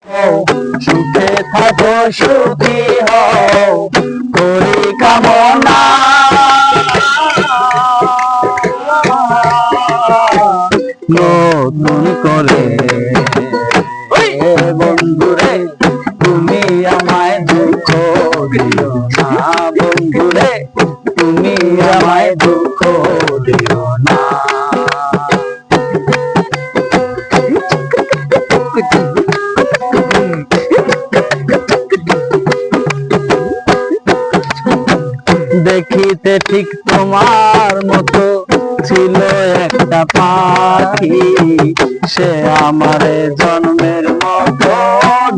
সুখে থাকো সুখী হও করি কামনা। নতুন করে বন্ধুরে তুমি আমায় দুঃখ দিও না, বন্ধুরে তুমি আমায় দুঃখ দিও না। দেখিতে ঠিক তোমার মতো ছিল একটা পাখি, সে আমারে জন্মের মতো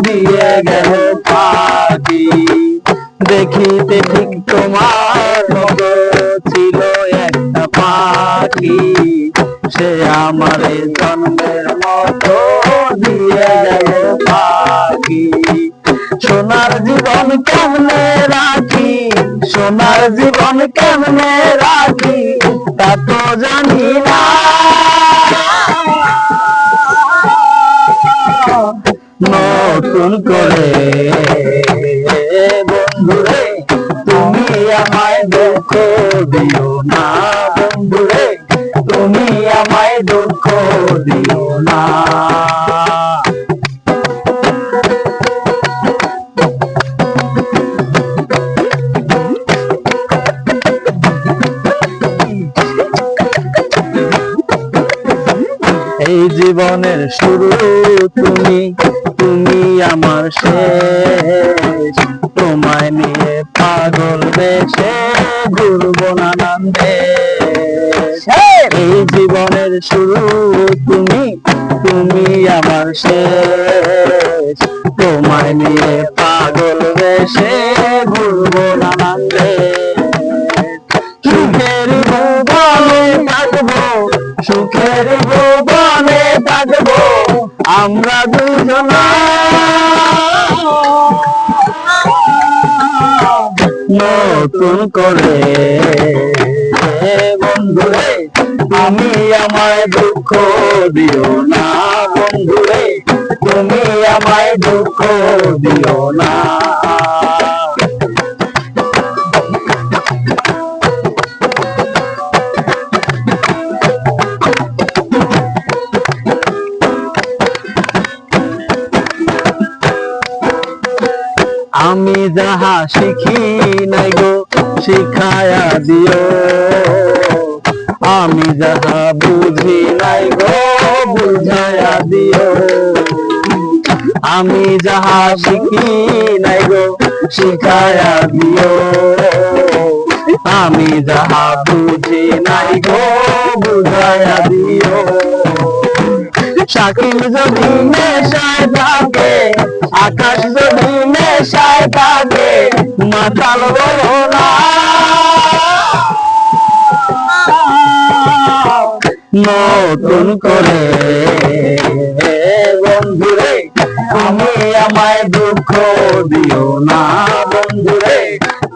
দিয়ে গেল পাখি। দেখিতে ঠিক তোমার মতো ছিল একটা পাখি, সে আমারে জন্মের মতো দিয়ে গেল পাখি। সোনার জীবন কেমনে রাখি, সোনার জীবন কেমনে রাখি তা তো জানি না। নতুন করে বন্ধুরে তুমি আমায় দুঃখ দিও না, বন্ধুরে তুমি আমায় দুঃখ দিও না। এই জীবনের শুরু তুমি, তুমি আমার শেষ। তোমায় নিয়ে পাগল বেশে ঘুরবো নানান্দে। এই জীবনের শুরু তুমি, তুমি আমার শেষ। তোমায় নিয়ে পাগল বেশে ঘুরবো নানান্দে। সুখের ভুবনে থাকবো, সুখের ভুবনে থাকবো আমরা দুজনা। নতুন করে বন্ধুরে তুমি আমায় দুঃখ দিও না, বন্ধুরে তুমি আমায় দুঃখ দিও না। আমি যাহা শিখি নাই গো শিখায়া দিও, আমি যাহা বুঝি নাই গো বুঝায়া দিও। আমি যাহা শিখি নাই গো শিখায়া দিও, আমি যাহা বুঝি নাই গো বুঝায়া দিও। শাকিল যদি নেশায় থাকে, আকাশ যদি নেশায় থাকে, মাতাল বলো না। নতুন করে বন্ধুরে তুমি আমায় দুঃখ দিও না, বন্ধুরে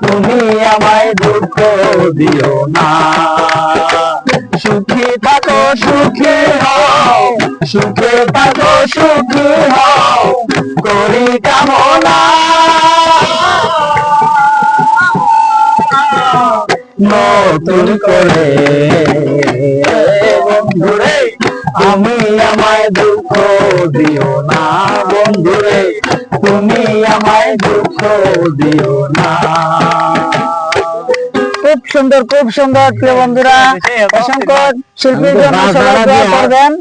তুমি আমায় দুঃখ দিও না। সুখী থাকো সুখী হও, সুখে থাকো সুখী হও করি কামনা। নতুন করে বন্ধুরে তুমি আমায় দুঃখ দিও না, বন্ধুরে তুমি আমায় দুঃখ দিও না। খুব সুন্দর, খুব সুন্দর। প্রিয় বন্ধুরা, অসংখ্য শিল্পীর জন্য সবাই দোয়া করবেন।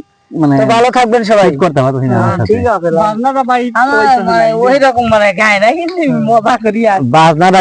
ভালো থাকবেন সবাই। ঠিক আছে, বাজনাটা ভাই ওই রকম মানে গায় না, কিন্তু মজা করি আর বাজনাটা